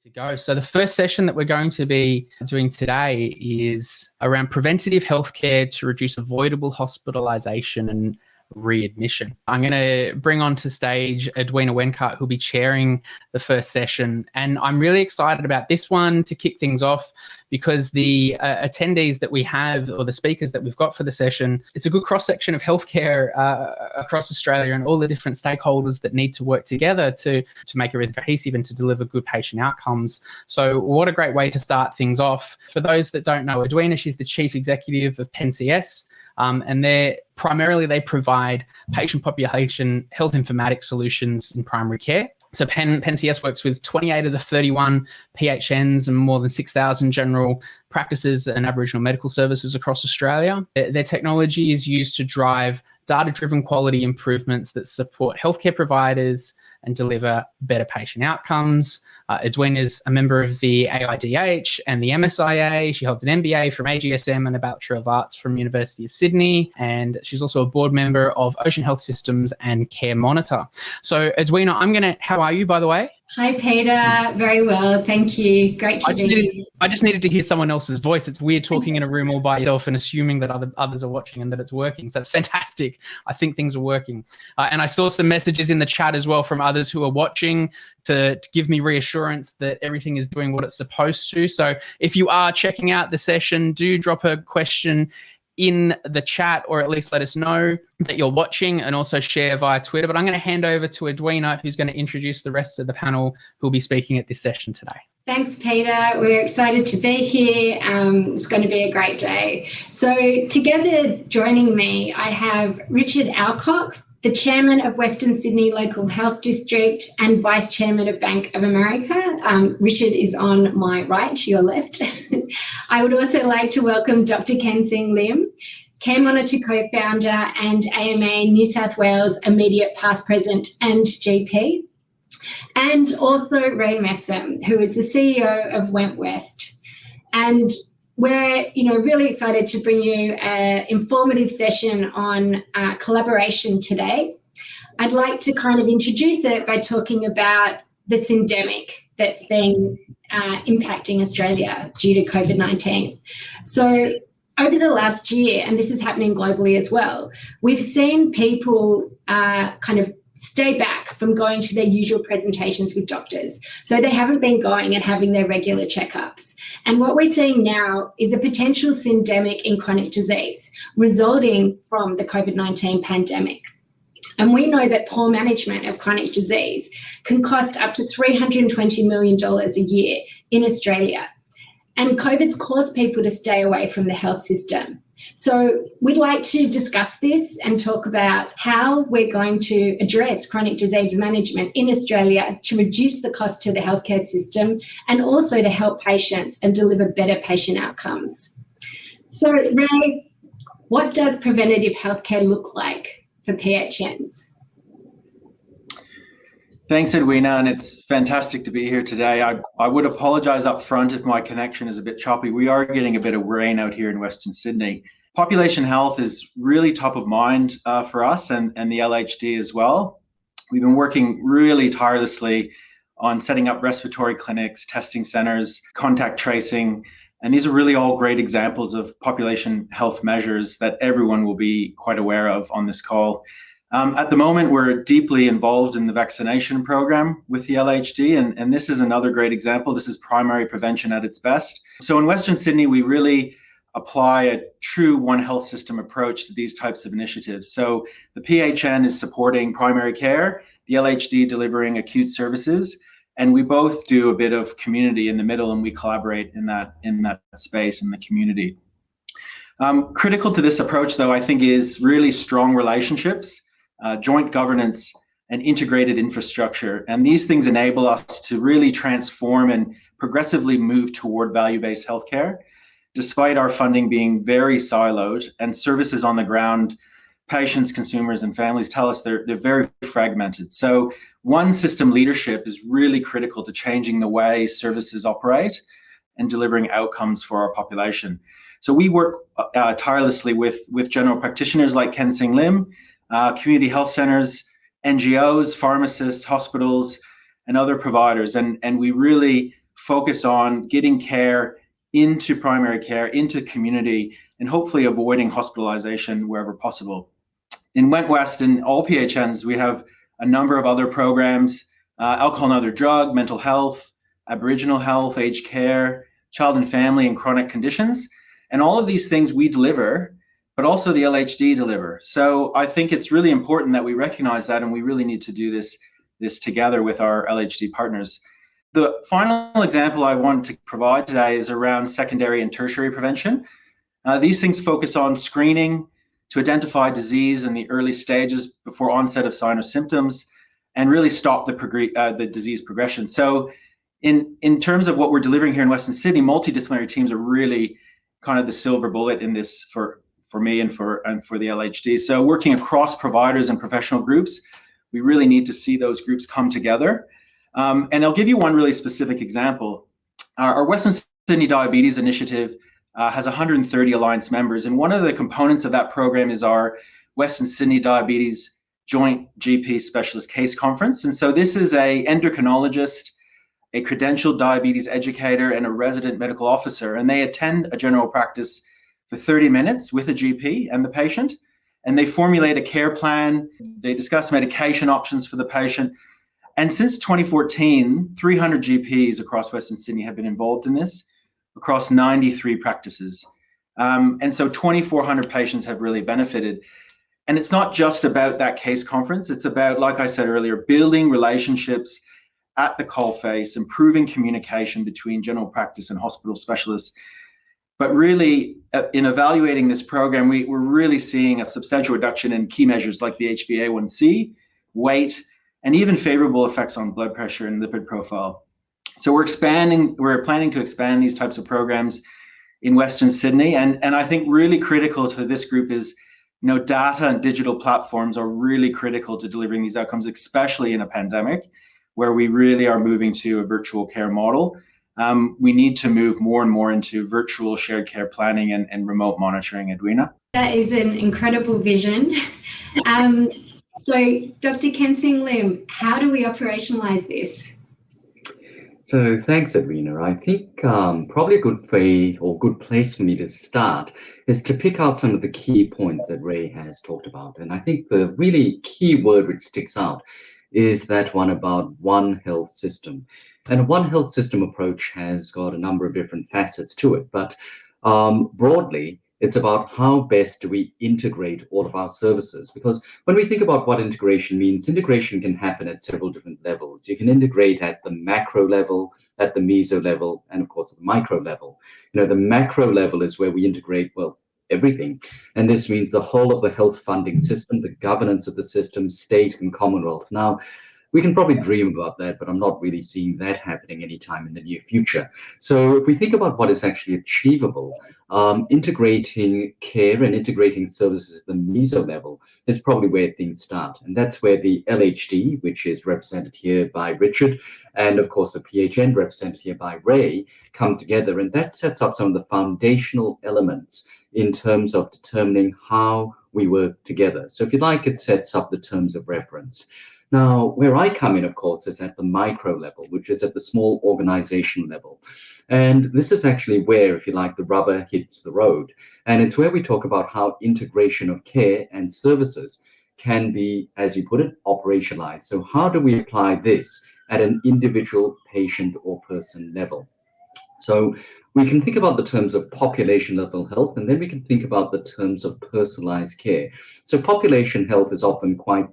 To go. So the first session that we're going to be doing today is around preventative healthcare to reduce avoidable hospitalisation and readmission. I'm going to bring onto stage Edwina Wenkart, who'll be chairing the first session. And I'm really excited about this one to kick things off because the attendees that we have, or the speakers that we've got for the session, it's a good cross-section of healthcare across Australia and all the different stakeholders that need to work together to make everything cohesive and to deliver good patient outcomes. So what a great way to start things off. For those that don't know Edwina, she's the Chief Executive of PenCS. And they provide patient population health informatics solutions in primary care. So PenCS works with 28 of the 31 PHNs and more than 6,000 general practices and Aboriginal medical services across Australia. Their technology is used to drive data-driven quality improvements that support healthcare providers and deliver better patient outcomes. Edwina is a member of the AIDH and the MSIA. She holds an MBA from AGSM and a Bachelor of Arts from University of Sydney. And she's also a board member of Ocean Health Systems and CareMonitor. So Edwina, how are you, by the way? Hi, Peter. Very well. Thank you. Great to be here. I just needed to hear someone else's voice. It's weird talking in a room all by yourself and assuming that others are watching and that it's working. So that's fantastic. I think things are working. And I saw some messages in the chat as well from others who are watching to give me reassurance that everything is doing what it's supposed to. So if you are checking out the session, do drop a question in the chat, or at least let us know that you're watching, and also share via Twitter. But I'm going to hand over to Edwina, who's going to introduce the rest of the panel who'll be speaking at this session today. Thanks, Peter. We're excited to be here. It's going to be a great day. So together joining me, I have Richard Alcock, the Chairman of Western Sydney Local Health District and Vice Chairman of Bank of America. Richard is on my right, your left. I would also like to welcome Dr. Kean-Seng Lim, CareMonitor co-founder and AMA New South Wales immediate past, present and GP. And also Ray Messom, who is the CEO of WentWest. And we're really excited to bring you an informative session on collaboration today. I'd like to kind of introduce it by talking about the syndemic that's been impacting Australia due to COVID-19. So over the last year, and this is happening globally as well, we've seen people kind of stay back from going to their usual presentations with doctors. So they haven't been going and having their regular checkups. And what we're seeing now is a potential syndemic in chronic disease resulting from the COVID-19 pandemic. And we know that poor management of chronic disease can cost up to $320 million a year in Australia. And COVID's caused people to stay away from the health system. So we'd like to discuss this and talk about how we're going to address chronic disease management in Australia to reduce the cost to the healthcare system and also to help patients and deliver better patient outcomes. So Ray, what does preventative healthcare look like for PHNs? Thanks, Edwina, and it's fantastic to be here today. I would apologise up front if my connection is a bit choppy. We are getting a bit of rain out here in Western Sydney. Population health is really top of mind for us and the LHD as well. We've been working really tirelessly on setting up respiratory clinics, testing centres, contact tracing, and these are really all great examples of population health measures that everyone will be quite aware of on this call. At the moment, we're deeply involved in the vaccination program with the LHD, and this is another great example. This is primary prevention at its best. So in Western Sydney, we really apply a true One Health System approach to these types of initiatives. So the PHN is supporting primary care, the LHD delivering acute services, and we both do a bit of community in the middle, and we collaborate in that space in the community. Critical to this approach, though, I think is really strong relationships, joint governance, and integrated infrastructure. And these things enable us to really transform and progressively move toward value-based healthcare, despite our funding being very siloed and services on the ground, patients, consumers, and families tell us they're very fragmented. So one system leadership is really critical to changing the way services operate and delivering outcomes for our population. So we work tirelessly with general practitioners like Kean-Seng Lim, community health centers, NGOs, pharmacists, hospitals, and other providers. And we really focus on getting care into primary care, into community, and hopefully avoiding hospitalization wherever possible. In WentWest and all PHNs, we have a number of other programs, alcohol and other drug, mental health, Aboriginal health, aged care, child and family, and chronic conditions. And all of these things we deliver, but also the LHD deliver. So I think it's really important that we recognize that, and we really need to do this together with our LHD partners. The final example I want to provide today is around secondary and tertiary prevention. These things focus on screening to identify disease in the early stages before onset of sign or symptoms, and really stop the disease progression. So in terms of what we're delivering here in Western Sydney, multidisciplinary teams are really kind of the silver bullet in this for me and for the LHD. So working across providers and professional groups, we really need to see those groups come together. And I'll give you one really specific example. Our Western Sydney Diabetes Initiative has 130 Alliance members, and one of the components of that program is our Western Sydney Diabetes Joint GP Specialist Case Conference. And so this is an endocrinologist, a credentialed diabetes educator, and a resident medical officer, and they attend a general practice for 30 minutes with a GP and the patient, and they formulate a care plan. They discuss medication options for the patient. And since 2014, 300 GPs across Western Sydney have been involved in this, across 93 practices. And so 2,400 patients have really benefited. And it's not just about that case conference. It's about, like I said earlier, building relationships at the coalface, improving communication between general practice and hospital specialists. But really, in evaluating this program, we're really seeing a substantial reduction in key measures like the HbA1c, weight, and even favorable effects on blood pressure and lipid profile. So we're planning to expand these types of programs in Western Sydney. And I think really critical to this group is, data and digital platforms are really critical to delivering these outcomes, especially in a pandemic, where we really are moving to a virtual care model. We need to move more and more into virtual shared care planning and remote monitoring, Edwina. That is an incredible vision. So, Dr. Kean-Seng Lim, how do we operationalise this? So thanks, Edwina. I think probably a good way or good place for me to start is to pick out some of the key points that Ray has talked about. And I think the really key word which sticks out is that one about one health system. And a one health system approach has got a number of different facets to it. But broadly, it's about how best do we integrate all of our services. Because when we think about what integration means, integration can happen at several different levels. You can integrate at the macro level, at the meso level, and of course at the micro level. The macro level is where we integrate, everything. And this means the whole of the health funding system, the governance of the system, state and Commonwealth. Now, we can probably dream about that, but I'm not really seeing that happening anytime in the near future. So if we think about what is actually achievable, integrating care and integrating services at the meso level is probably where things start. And that's where the LHD, which is represented here by Richard, and of course the PHN represented here by Ray, come together. And that sets up some of the foundational elements in terms of determining how we work together. So if you like, it sets up the terms of reference. Now, where I come in, of course, is at the micro level, which is at the small organization level. And this is actually where, if you like, the rubber hits the road. And it's where we talk about how integration of care and services can be, as you put it, operationalized. So how do we apply this at an individual patient or person level? So we can think about the terms of population level health, and then we can think about the terms of personalized care. So population health is often quite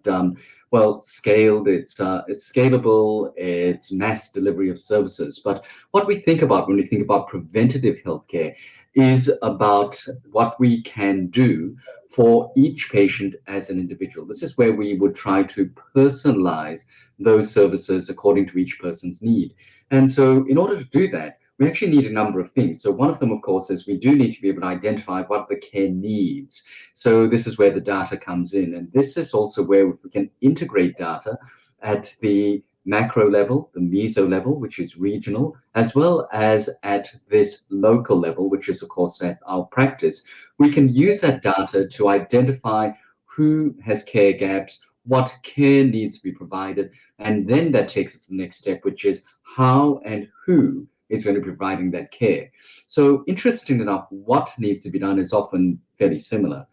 scaled, it's scalable, it's mass delivery of services. But what we think about when we think about preventative healthcare is about what we can do for each patient as an individual. This is where we would try to personalize those services according to each person's need. And so in order to do that, we actually need a number of things. So one of them, of course, is we do need to be able to identify what the care needs. So this is where the data comes in. And this is also where if we can integrate data at the macro level, the meso level, which is regional, as well as at this local level, which is, of course, at our practice, we can use that data to identify who has care gaps, what care needs to be provided. And then that takes us to the next step, which is how and who is going to be providing that care. So interesting enough, what needs to be done is often fairly similar.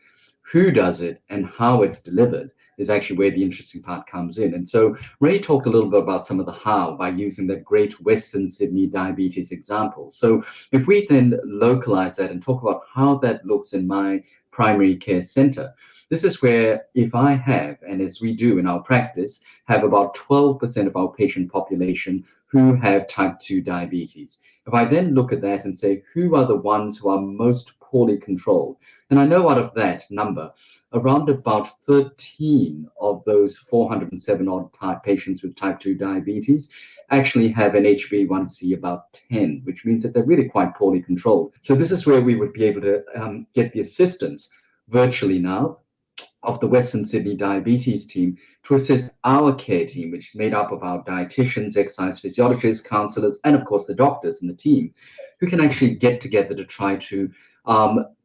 Who does it and how it's delivered is actually where the interesting part comes in. And so Ray talked a little bit about some of the how by using that great Western Sydney diabetes example. So if we then localize that and talk about how that looks in my primary care center, this is where if I have, and as we do in our practice, have about 12% of our patient population who have type 2 diabetes. If I then look at that and say, who are the ones who are most poorly controlled? And I know out of that number, around about 13 of those 407 odd patients with type 2 diabetes actually have an HbA1c about 10, which means that they're really quite poorly controlled. So this is where we would be able to get the assistance virtually now of the Western Sydney diabetes team to assist our care team, which is made up of our dietitians, exercise physiologists, counselors, and of course the doctors and the team, who can actually get together to try to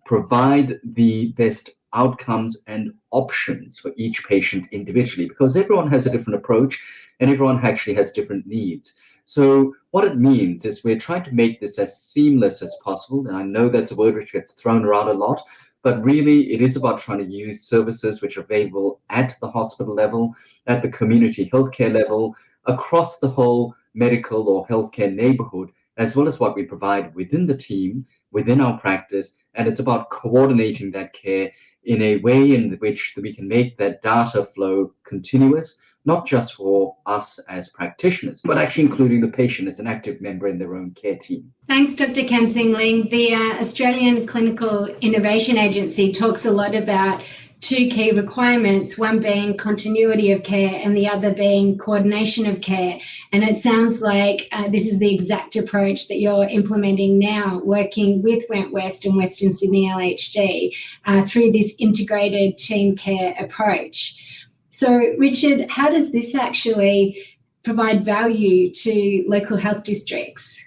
provide the best outcomes and options for each patient individually, because everyone has a different approach and everyone actually has different needs. So what it means is we're trying to make this as seamless as possible. And I know that's a word which gets thrown around a lot, but really it is about trying to use services which are available at the hospital level, at the community healthcare level, across the whole medical or healthcare neighborhood, as well as what we provide within the team, within our practice. And it's about coordinating that care in a way in which we can make that data flow continuous, not just for us as practitioners, but actually including the patient as an active member in their own care team. Thanks, Dr. Kean-Seng. The Australian Clinical Innovation Agency talks a lot about two key requirements, one being continuity of care and the other being coordination of care. And it sounds like this is the exact approach that you're implementing now, working with WentWest and Western Sydney LHD through this integrated team care approach. So, Richard, how does this actually provide value to local health districts?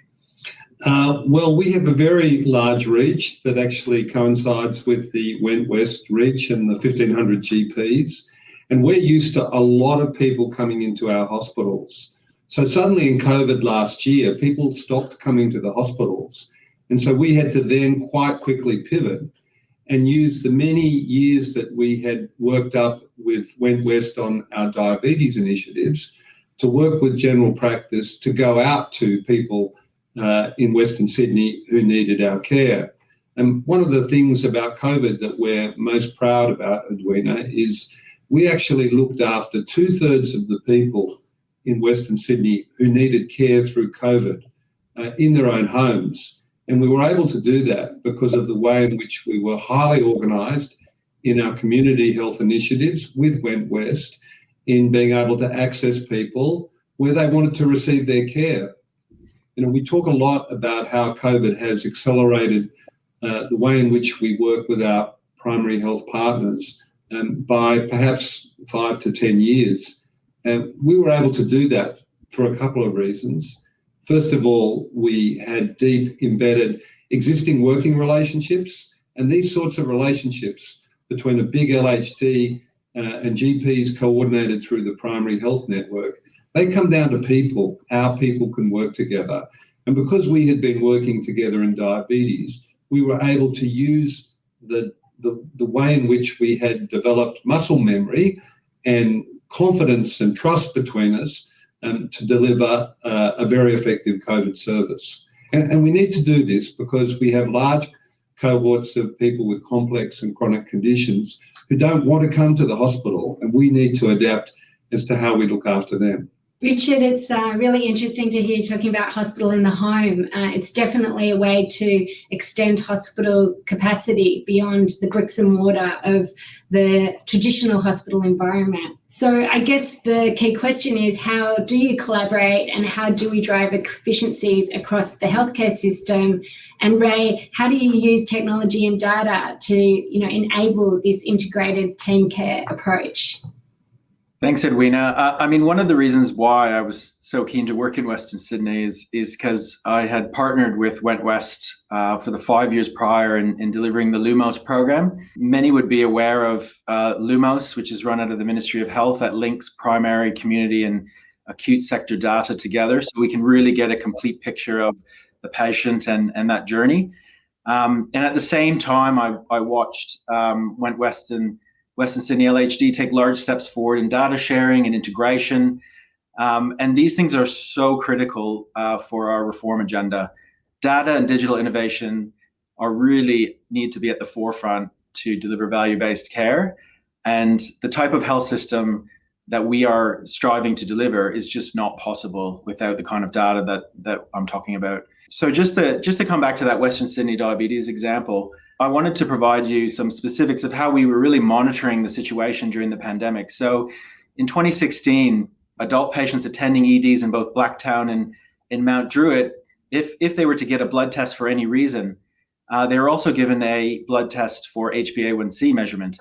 Well, we have a very large reach that actually coincides with the WentWest reach and the 1,500 GPs. And we're used to a lot of people coming into our hospitals. So suddenly in COVID last year, people stopped coming to the hospitals. And so we had to then quite quickly pivot and use the many years that we had worked up with WentWest on our diabetes initiatives to work with general practice to go out to people in Western Sydney who needed our care. And one of the things about COVID that we're most proud about, Edwina, is we actually looked after 2/3 of the people in Western Sydney who needed care through COVID in their own homes. And we were able to do that because of the way in which we were highly organised in our community health initiatives with WentWest in being able to access people where they wanted to receive their care. You know, we talk a lot about how COVID has accelerated the way in which we work with our primary health partners by perhaps 5 to 10 years. And we were able to do that for a couple of reasons. First of all, we had deep embedded existing working relationships, and these sorts of relationships between a big LHD and GPs coordinated through the primary health network, they come down to people, how people can work together. And because we had been working together in diabetes, we were able to use the way in which we had developed muscle memory and confidence and trust between us to deliver a very effective COVID service. And we need to do this because we have large cohorts of people with complex and chronic conditions who don't want to come to the hospital, and we need to adapt as to how we look after them. Richard, it's really interesting to hear you talking about hospital in the home. It's definitely a way to extend hospital capacity beyond the bricks and mortar of the traditional hospital environment. So I guess the key question is, how do you collaborate and how do we drive efficiencies across the healthcare system? And Ray, how do you use technology and data to, enable this integrated team care approach? Thanks, Edwina. I mean, one of the reasons why I was so keen to work in Western Sydney is because I had partnered with WentWest for the 5 years prior in delivering the Lumos program. Many would be aware of Lumos, which is run out of the Ministry of Health, that links primary, community and acute sector data together. So we can really get a complete picture of the patient and that journey. And at the same time, I watched WentWest and Western Sydney LHD take large steps forward in data sharing and integration. And these things are so critical for our reform agenda. Data and digital innovation really need to be at the forefront to deliver value-based care. And the type of health system that we are striving to deliver is just not possible without the kind of data that I'm talking about. So just to come back to that Western Sydney diabetes example, I wanted to provide you some specifics of how we were really monitoring the situation during the pandemic. So in 2016, adult patients attending EDs in both Blacktown and in Mount Druitt, if they were to get a blood test for any reason, they were also given a blood test for HbA1c measurement.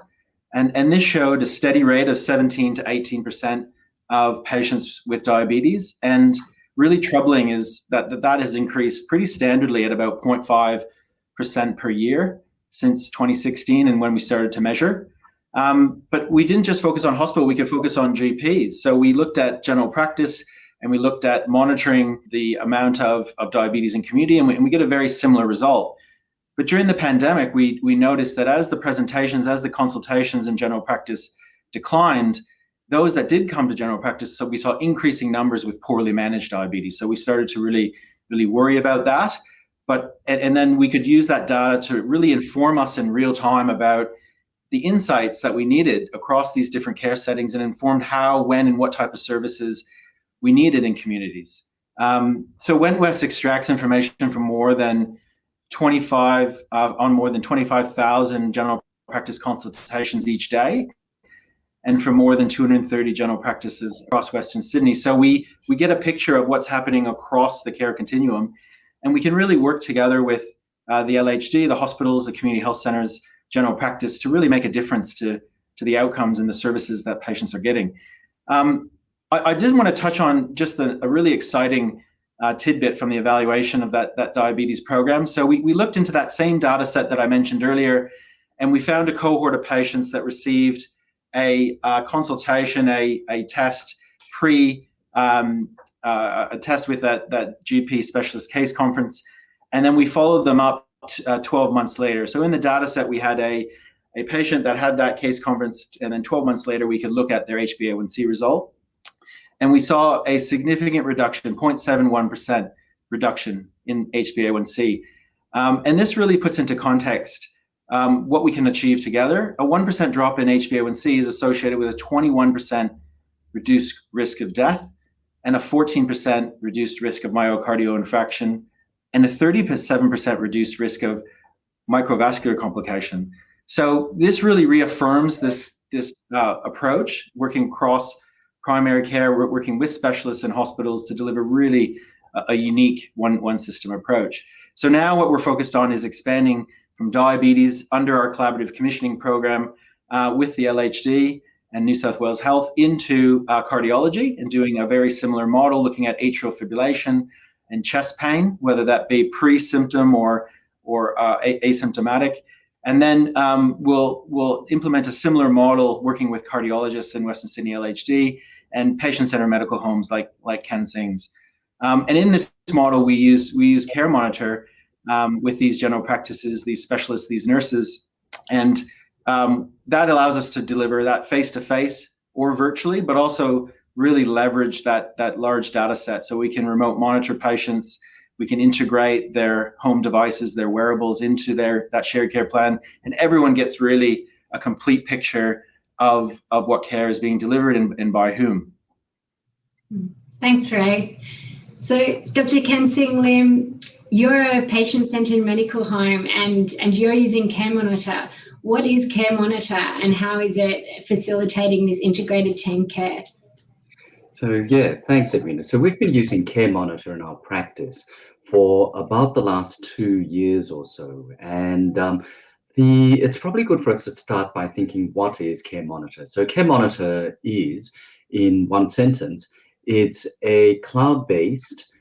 And this showed a steady rate of 17 to 18% of patients with diabetes. And really troubling is that has increased pretty standardly at about 0.5% per year since 2016 and when we started to measure. But we didn't just focus on hospital, we could focus on GPs. So we looked at general practice and we looked at monitoring the amount of diabetes in community, and we get a very similar result. But during the pandemic, we noticed that as the presentations, as the consultations in general practice declined, those that did come to general practice, so we saw increasing numbers with poorly managed diabetes. So we started to really worry about that. And then we could use that data to really inform us in real time about the insights that we needed across these different care settings and informed how, when, and what type of services we needed in communities. So WentWest extracts information from more than 25,000 general practice consultations each day, and from more than 230 general practices across Western Sydney. So we get a picture of what's happening across the care continuum, and we can really work together with the LHD, the hospitals, the community health centers, general practice to really make a difference to the outcomes and the services that patients are getting. I did want to touch on just a really exciting tidbit from the evaluation of that diabetes program. So we looked into that same data set that I mentioned earlier, and we found a cohort of patients that received a consultation, a test a test with that GP specialist case conference, and then we followed them up 12 months later. So in the data set, we had a patient that had that case conference, and then 12 months later, we could look at their HbA1c result. And we saw a significant reduction, 0.71% reduction in HbA1c. And this really puts into context what we can achieve together. A 1% drop in HbA1c is associated with a 21% reduced risk of death and a 14% reduced risk of myocardial infarction and a 37% reduced risk of microvascular complication. So this really reaffirms this approach, working across primary care, we're working with specialists and hospitals to deliver really a unique one system approach. So now what we're focused on is expanding from diabetes under our collaborative commissioning program with the LHD and New South Wales Health into cardiology, and doing a very similar model, looking at atrial fibrillation and chest pain, whether that be pre-symptom or asymptomatic. And then we'll implement a similar model working with cardiologists in Western Sydney LHD and patient-centered medical homes like Kean-Seng's. And in this model, we use CareMonitor with these general practices, these specialists, these nurses, and that allows us to deliver that face-to-face or virtually, but also really leverage that large data set so we can remote monitor patients. We can integrate their home devices, their wearables into that shared care plan, and everyone gets really a complete picture of what care is being delivered and by whom. Thanks, Ray. So, Dr. Kean-Seng Lim, you're a patient-centered medical home and you're using CareMonitor. What is CareMonitor and how is it facilitating this integrated team care? So yeah, thanks, Edwina. So we've been using CareMonitor in our practice for about the last 2 years or so. And it's probably good for us to start by thinking, what is CareMonitor? So CareMonitor is, in one sentence, it's a cloud-based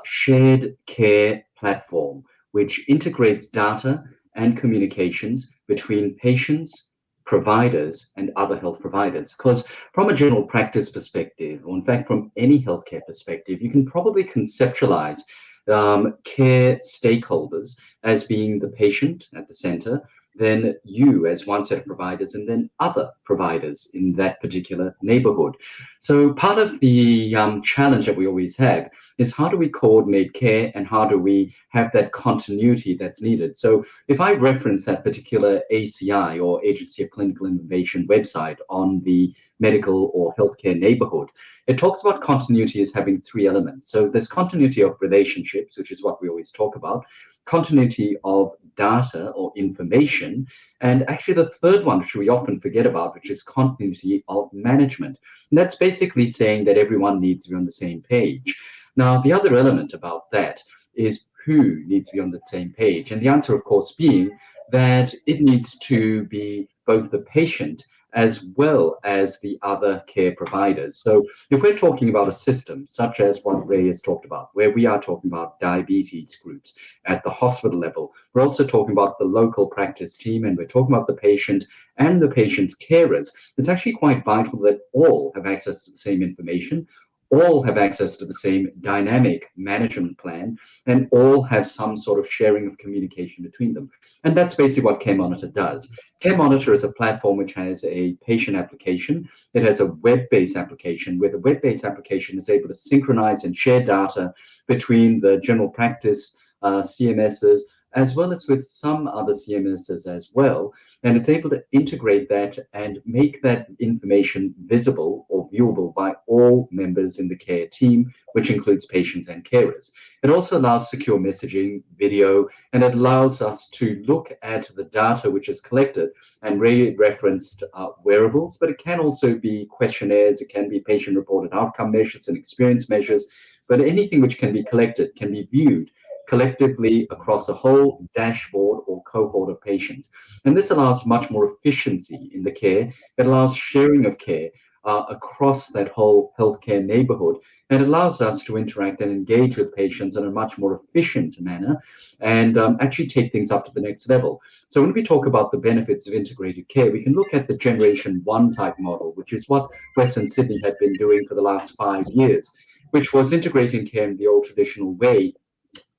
shared care platform which integrates data and communications between patients, providers, and other health providers. Because from a general practice perspective, or in fact from any healthcare perspective, you can probably conceptualize care stakeholders as being the patient at the center, then you as one set of providers, and then other providers in that particular neighborhood. So part of the challenge that we always have is how do we coordinate care and how do we have that continuity that's needed. So if I reference that particular ACI, or Agency of Clinical Innovation website, on the medical or healthcare neighborhood, it talks about continuity as having three elements. So there's continuity of relationships, which is what we always talk about, continuity of data or information, and actually the third one, which we often forget about, which is continuity of management. And that's basically saying that everyone needs to be on the same page. Now, the other element about that is who needs to be on the same page. And the answer, of course, being that it needs to be both the patient as well as the other care providers. So if we're talking about a system such as what Ray has talked about, where we are talking about diabetes groups at the hospital level, we're also talking about the local practice team, and we're talking about the patient and the patient's carers. It's actually quite vital that all have access to the same information, all have access to the same dynamic management plan, and all have some sort of sharing of communication between them. And that's basically what CareMonitor does. CareMonitor is a platform which has a patient application. It has a web-based application where the web-based application is able to synchronize and share data between the general practice CMSs, as well as with some other CMSs as well. And it's able to integrate that and make that information visible or viewable by all members in the care team, which includes patients and carers. It also allows secure messaging, video, and it allows us to look at the data which is collected. And Ray referenced wearables, but it can also be questionnaires, it can be patient-reported outcome measures and experience measures, but anything which can be collected can be viewed collectively across a whole dashboard or cohort of patients. And this allows much more efficiency in the care. It allows sharing of care across that whole healthcare neighborhood. And it allows us to interact and engage with patients in a much more efficient manner and actually take things up to the next level. So when we talk about the benefits of integrated care, we can look at the Generation 1 type model, which is what Western Sydney had been doing for the last 5 years, which was integrating care in the old traditional way.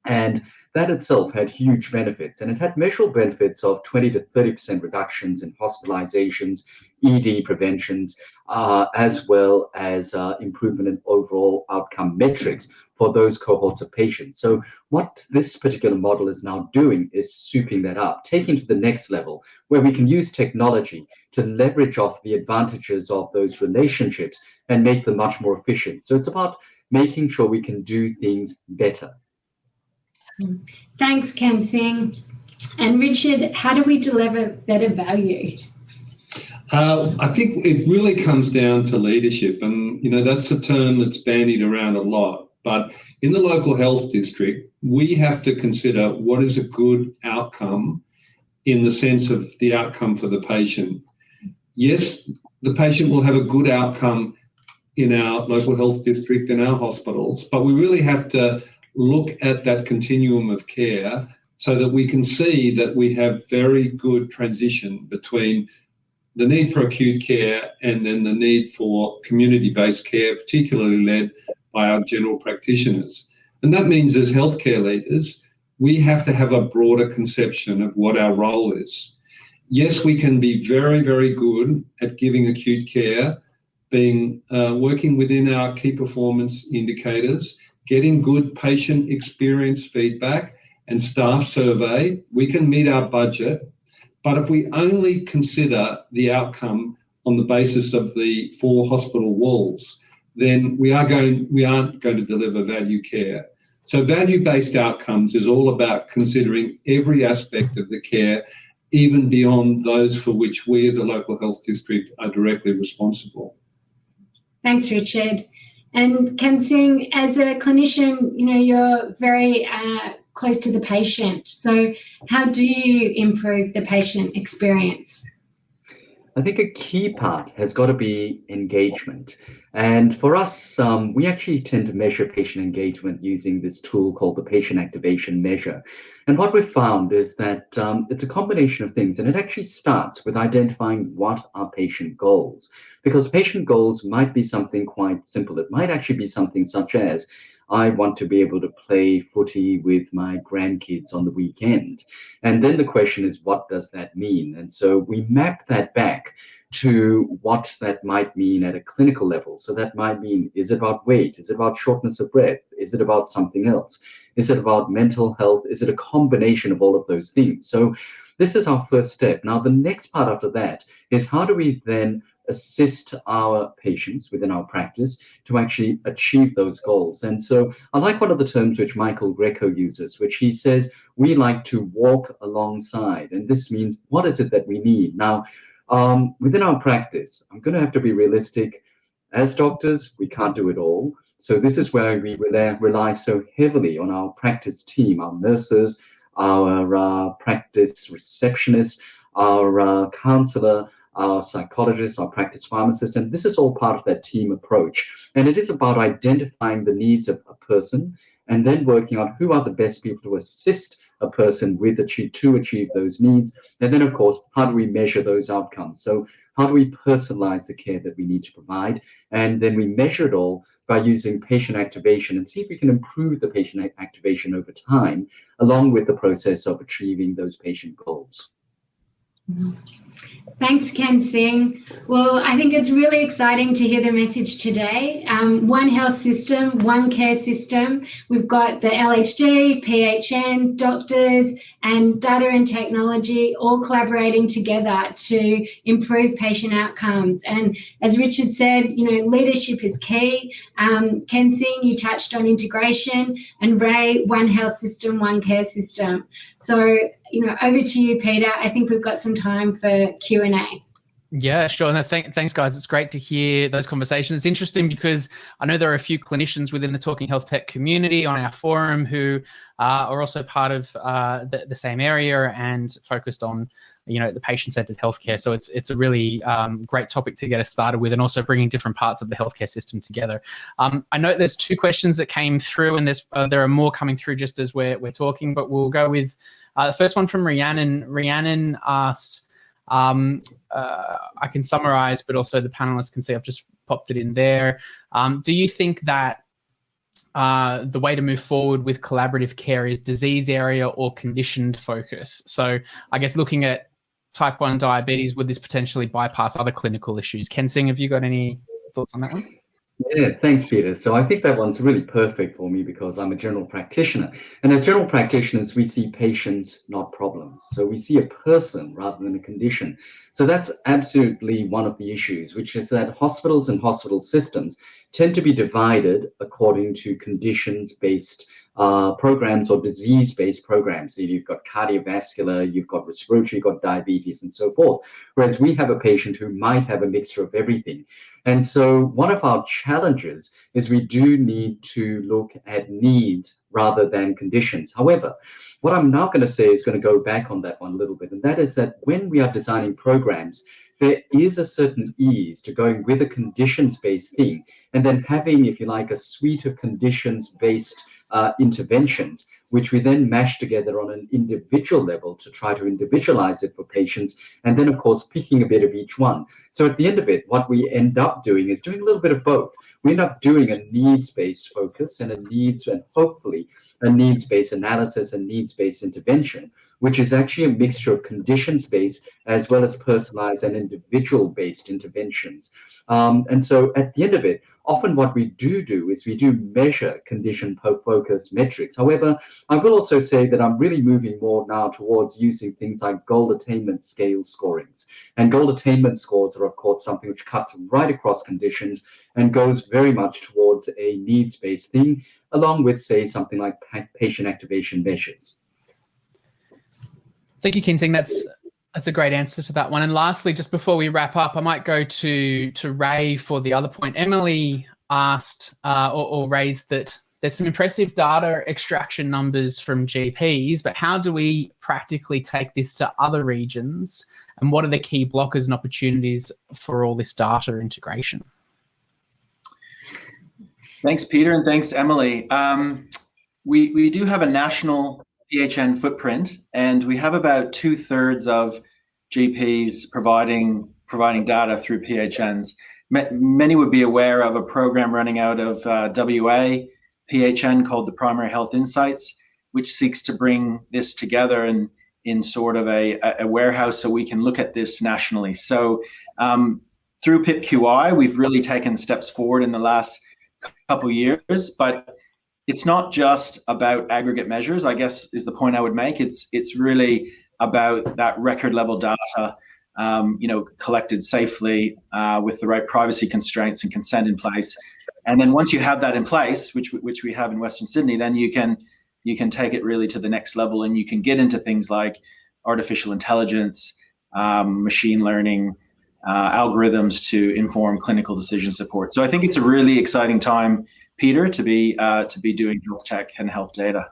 And that itself had huge benefits, and it had measurable benefits of 20 to 30% reductions in hospitalizations, ED preventions, as well as improvement in overall outcome metrics for those cohorts of patients. So what this particular model is now doing is souping that up, taking to the next level, where we can use technology to leverage off the advantages of those relationships and make them much more efficient. So it's about making sure we can do things better. Thanks, Kean-Seng. And Richard, how do we deliver better value? I think it really comes down to leadership, and that's a term that's bandied around a lot. But in the local health district, we have to consider what is a good outcome in the sense of the outcome for the patient. Yes, the patient will have a good outcome in our local health district and our hospitals, but we really have to look at that continuum of care so that we can see that we have very good transition between the need for acute care and then the need for community-based care, particularly led by our general practitioners. And that means as healthcare leaders, we have to have a broader conception of what our role is. Yes, we can be very, very good at giving acute care, being working within our key performance indicators, getting good patient experience feedback and staff survey. We can meet our budget, but if we only consider the outcome on the basis of the 4 hospital walls, then we aren't going to deliver value care. So value-based outcomes is all about considering every aspect of the care, even beyond those for which we as a local health district are directly responsible. Thanks, Richard. And Kean-Seng, as a clinician, you're very close to the patient. So how do you improve the patient experience? I think a key part has got to be engagement. And for us, we actually tend to measure patient engagement using this tool called the patient activation measure. And what we've found is that it's a combination of things, and it actually starts with identifying what are patient goals. Because patient goals might be something quite simple. It might actually be something such as, I want to be able to play footy with my grandkids on the weekend. And then the question is, what does that mean? And so we map that back to what that might mean at a clinical level. So that might mean, is it about weight? Is it about shortness of breath? Is it about something else? Is it about mental health? Is it a combination of all of those things? So this is our first step. Now, the next part after that is, how do we then assist our patients within our practice to actually achieve those goals? And so I like one of the terms which Michael Greco uses, which he says, we like to walk alongside. And this means, what is it that we need? Now, within our practice, I'm going to have to be realistic. As doctors, we can't do it all. So this is where we rely so heavily on our practice team, our nurses, our practice receptionists, our counselor, our psychologists, our practice pharmacists, and this is all part of that team approach. And it is about identifying the needs of a person and then working on who are the best people to assist a person to achieve those needs. And then, of course, how do we measure those outcomes? So how do we personalize the care that we need to provide? And then we measure it all by using patient activation and see if we can improve the patient activation over time, along with the process of achieving those patient goals. Thanks, Kean-Seng. Well, I think it's really exciting to hear the message today. One health system, one care system. We've got the LHD, PHN, doctors, and data and technology all collaborating together to improve patient outcomes. And as Richard said, leadership is key. Kean-Seng, you touched on integration, and Ray, one health system, one care system. So, over to you, Peter. I think we've got some time for Q&A. Yeah, sure. No, thanks, guys. It's great to hear those conversations. It's interesting because I know there are a few clinicians within the Talking Health Tech community on our forum who are also part of the same area and focused on, the patient-centered healthcare. So it's a really great topic to get us started with, and also bringing different parts of the healthcare system together. I know there's 2 questions that came through, and there are more coming through just as we're talking, but we'll go with the first one from Rhiannon. Rhiannon asked, I can summarize, but also the panelists can see I've just popped it in there. Do you think that the way to move forward with collaborative care is disease area or conditioned focus? So I guess looking at type 1 diabetes, would this potentially bypass other clinical issues? Kean-Seng, have you got any thoughts on that one? Yeah, thanks, Peter. So I think that one's really perfect for me because I'm a general practitioner. And as general practitioners, we see patients, not problems. So we see a person rather than a condition. So that's absolutely one of the issues, which is that hospitals and hospital systems tend to be divided according to conditions-based programs or disease-based programs. So you've got cardiovascular, you've got respiratory, you've got diabetes, and so forth. Whereas we have a patient who might have a mixture of everything. And so one of our challenges is we do need to look at needs rather than conditions. However, what I'm now going to say is going to go back on that one a little bit, and that is that when we are designing programs, there is a certain ease to going with a conditions-based thing and then having, if you like, a suite of conditions-based interventions, which we then mash together on an individual level to try to individualize it for patients, and then, of course, picking a bit of each one. So at the end of it, what we end up doing is doing a little bit of both. We end up doing a needs-based focus and hopefully a needs-based analysis and needs-based intervention, which is actually a mixture of conditions-based as well as personalized and individual-based interventions. And so at the end of it, often what we do is we do measure condition-focused metrics. However, I will also say that I'm really moving more now towards using things like goal attainment scale scorings. And goal attainment scores are, of course, something which cuts right across conditions and goes very much towards a needs-based thing, along with, say, something like patient activation measures. Thank you, Kean-Seng. That's a great answer to that one. And lastly, just before we wrap up, I might go to Ray for the other point. Emily asked or raised that there's some impressive data extraction numbers from GPs, but how do we practically take this to other regions? And what are the key blockers and opportunities for all this data integration? Thanks, Peter, and thanks, Emily. We do have a national PHN footprint, and we have about 2/3 of GPs providing data through PHNs. Many would be aware of a program running out of WA, PHN called the Primary Health Insights, which seeks to bring this together in sort of a warehouse so we can look at this nationally. So through PIPQI, we've really taken steps forward in the last couple of years, but it's not just about aggregate measures, I guess is the point I would make. It's really about that record level data, collected safely with the right privacy constraints and consent in place. And then once you have that in place, which we have in Western Sydney, then you can take it really to the next level, and you can get into things like artificial intelligence, machine learning, algorithms to inform clinical decision support. So I think it's a really exciting time, Peter, to be doing health tech and health data.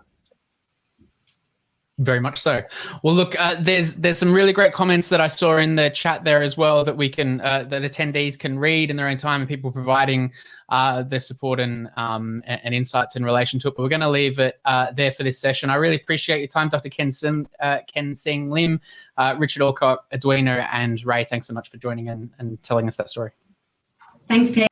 Very much so. Well, look, there's some really great comments that I saw in the chat there as well that we can that attendees can read in their own time, and people providing their support and insights in relation to it. But we're going to leave it there for this session. I really appreciate your time, Dr. Kean-Seng Lim, Richard Alcock, Edwina, and Ray. Thanks so much for joining and telling us that story. Thanks, Pete.